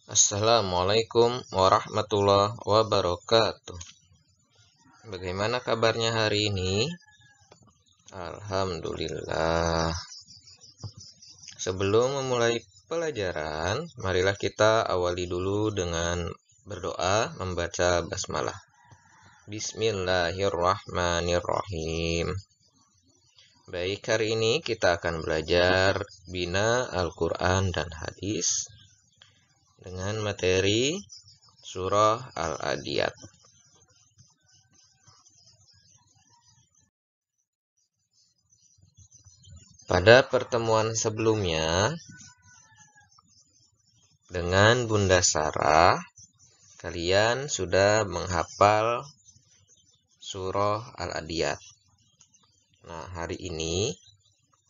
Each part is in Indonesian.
Assalamualaikum warahmatullahi wabarakatuh. Bagaimana kabarnya hari ini? Alhamdulillah. Sebelum memulai pelajaran, marilah kita awali dulu dengan berdoa membaca basmalah. Bismillahirrahmanirrahim. Baik, hari ini kita akan belajar bina Al-Quran dan hadis dengan materi surah Al-Adiyat. Pada pertemuan sebelumnya dengan Bunda Sarah, kalian sudah menghafal surah Al-Adiyat. Nah, hari ini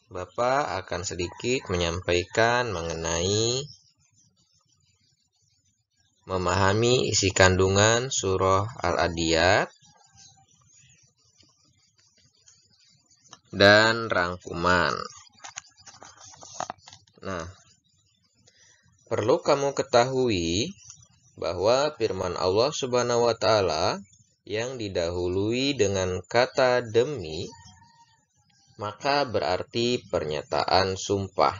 Bapak akan sedikit menyampaikan mengenai memahami isi kandungan surah Al-Adiyat dan rangkuman. Nah, perlu kamu ketahui bahwa firman Allah Subhanahu wa Ta'ala yang didahului dengan kata demi, maka berarti pernyataan sumpah,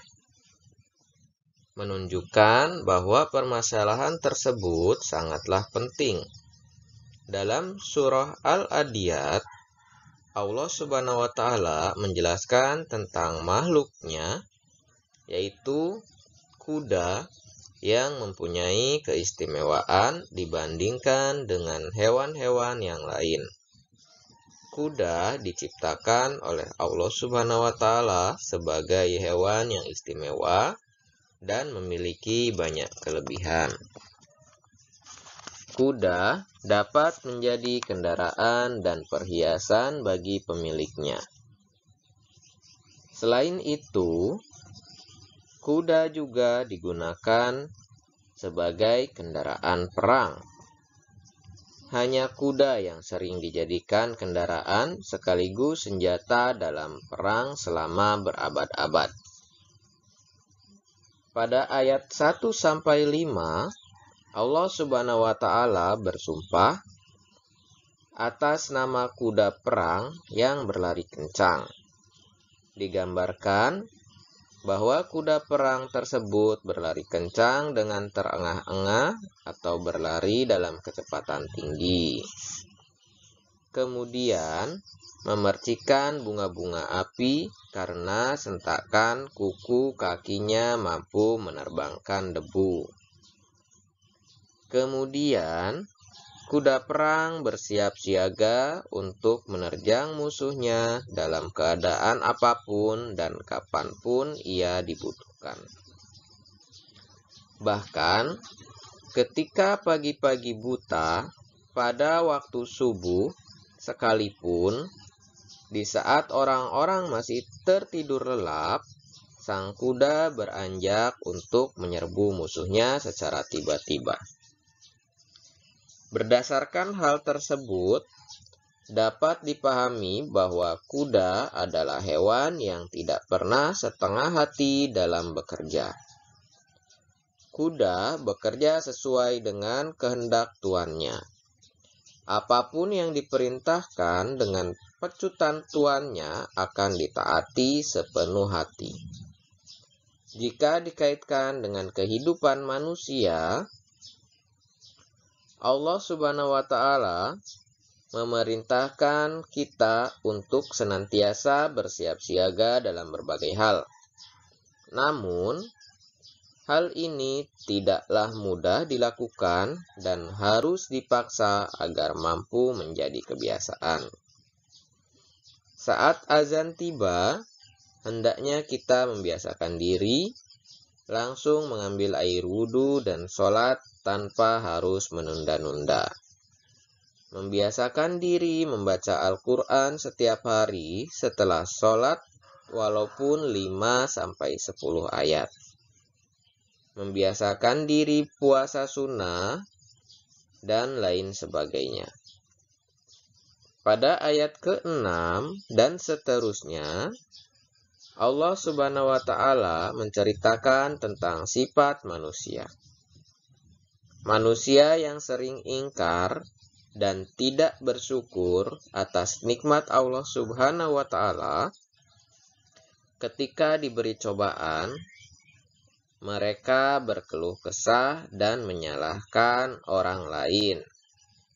menunjukkan bahwa permasalahan tersebut sangatlah penting. Dalam surah Al-Adiyat, Allah Subhanahu wa Ta'ala menjelaskan tentang makhluknya, yaitu kuda yang mempunyai keistimewaan dibandingkan dengan hewan-hewan yang lain. Kuda diciptakan oleh Allah Subhanahu wa Ta'ala sebagai hewan yang istimewa dan memiliki banyak kelebihan. Kuda dapat menjadi kendaraan dan perhiasan bagi pemiliknya. Selain itu, kuda juga digunakan sebagai kendaraan perang. Hanya kuda yang sering dijadikan kendaraan sekaligus senjata dalam perang selama berabad-abad. Pada ayat 1-5, Allah Subhanahu wa Ta'ala bersumpah atas nama kuda perang yang berlari kencang. Digambarkan bahwa kuda perang tersebut berlari kencang dengan terengah-engah atau berlari dalam kecepatan tinggi. Kemudian memercikan bunga-bunga api karena sentakan kuku kakinya mampu menerbangkan debu. Kemudian kuda perang bersiap siaga untuk menerjang musuhnya dalam keadaan apapun dan kapanpun ia dibutuhkan. Bahkan ketika pagi-pagi buta, pada waktu subuh sekalipun, di saat orang-orang masih tertidur lelap, sang kuda beranjak untuk menyerbu musuhnya secara tiba-tiba. Berdasarkan hal tersebut, dapat dipahami bahwa kuda adalah hewan yang tidak pernah setengah hati dalam bekerja. Kuda bekerja sesuai dengan kehendak tuannya. Apapun yang diperintahkan dengan pecutan tuannya akan ditaati sepenuh hati. Jika dikaitkan dengan kehidupan manusia, Allah Subhanahu wa Ta'ala memerintahkan kita untuk senantiasa bersiap siaga dalam berbagai hal. Namun, hal ini tidaklah mudah dilakukan dan harus dipaksa agar mampu menjadi kebiasaan. Saat azan tiba, hendaknya kita membiasakan diri langsung mengambil air wudhu dan sholat tanpa harus menunda-nunda. Membiasakan diri membaca Al-Quran setiap hari setelah sholat walaupun 5-10 ayat. Membiasakan diri puasa sunnah dan lain sebagainya. Pada ayat ke-6 dan seterusnya, Allah Subhanahu wa Ta'ala menceritakan tentang sifat manusia. Manusia yang sering ingkar dan tidak bersyukur atas nikmat Allah Subhanahu wa Ta'ala, ketika diberi cobaan, mereka berkeluh kesah dan menyalahkan orang lain.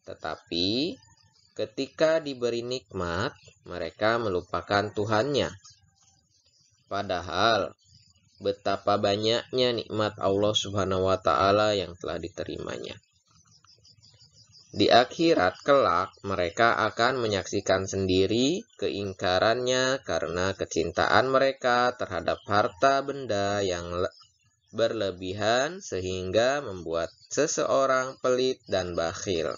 Tetapi ketika diberi nikmat, mereka melupakan Tuhannya. Padahal betapa banyaknya nikmat Allah Subhanahu wa Ta'ala yang telah diterimanya. Di akhirat kelak, mereka akan menyaksikan sendiri keingkarannya karena kecintaan mereka terhadap harta benda yang berlebihan sehingga membuat seseorang pelit dan bakhil.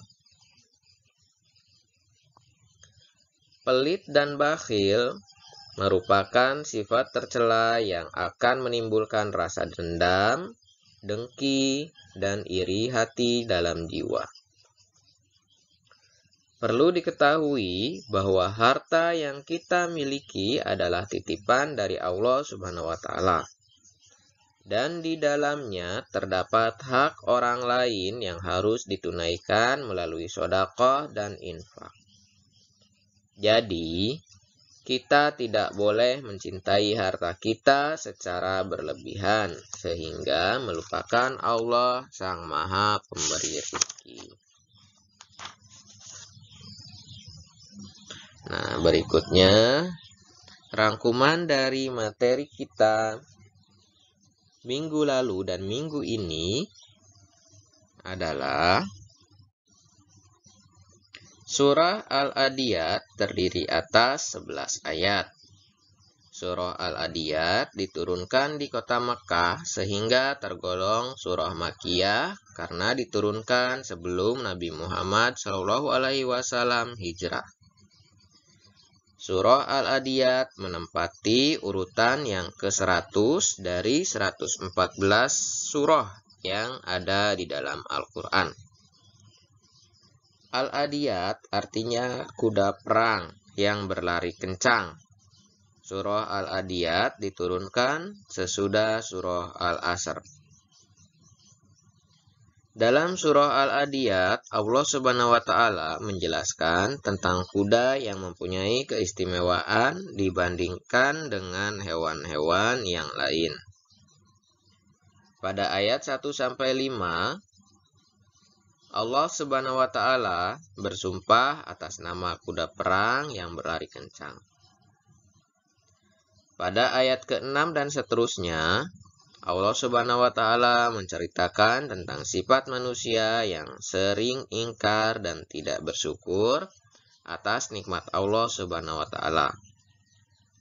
Pelit dan bakhil merupakan sifat tercela yang akan menimbulkan rasa dendam, dengki, dan iri hati dalam jiwa. Perlu diketahui bahwa harta yang kita miliki adalah titipan dari Allah Subhanahu wa Ta'ala. Dan di dalamnya terdapat hak orang lain yang harus ditunaikan melalui sedekah dan infak. Jadi, kita tidak boleh mencintai harta kita secara berlebihan sehingga melupakan Allah Sang Maha Pemberi Rezeki. Nah, berikutnya rangkuman dari materi kita minggu lalu dan minggu ini adalah Surah Al-Adiyat terdiri atas 11 ayat. Surah Al-Adiyat diturunkan di kota Mekah sehingga tergolong surah Makkiyah karena diturunkan sebelum Nabi Muhammad SAW hijrah. Surah Al-Adiyat menempati urutan yang ke-100 dari 114 surah yang ada di dalam Al-Quran. Al-Adiyat artinya kuda perang yang berlari kencang. Surah Al-Adiyat diturunkan sesudah surah Al-Asr. Dalam surah Al-Adiyat, Allah Subhanahu wa Ta'ala menjelaskan tentang kuda yang mempunyai keistimewaan dibandingkan dengan hewan-hewan yang lain. Pada ayat 1-5, Allah Subhanahu wa Ta'ala bersumpah atas nama kuda perang yang berlari kencang. Pada ayat ke-6 dan seterusnya, Allah Subhanahu wa Ta'ala menceritakan tentang sifat manusia yang sering ingkar dan tidak bersyukur atas nikmat Allah Subhanahu wa Ta'ala.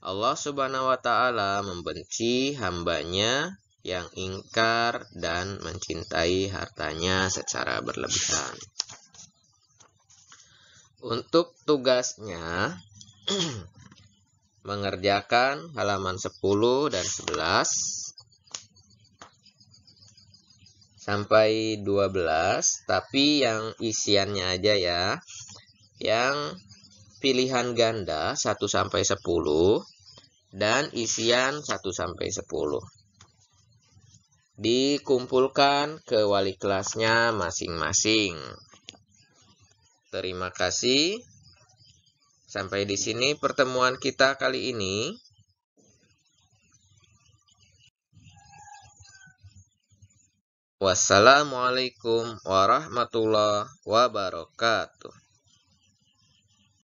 Allah Subhanahu wa Ta'ala membenci hambanya yang ingkar dan mencintai hartanya secara berlebihan. Untuk tugasnya mengerjakan halaman 10 dan 11 sampai 12, tapi yang isiannya aja ya. Yang pilihan ganda 1-10 dan isian 1-10. Dikumpulkan ke wali kelasnya masing-masing. Terima kasih. Sampai di sini pertemuan kita kali ini. Wassalamualaikum warahmatullahi wabarakatuh.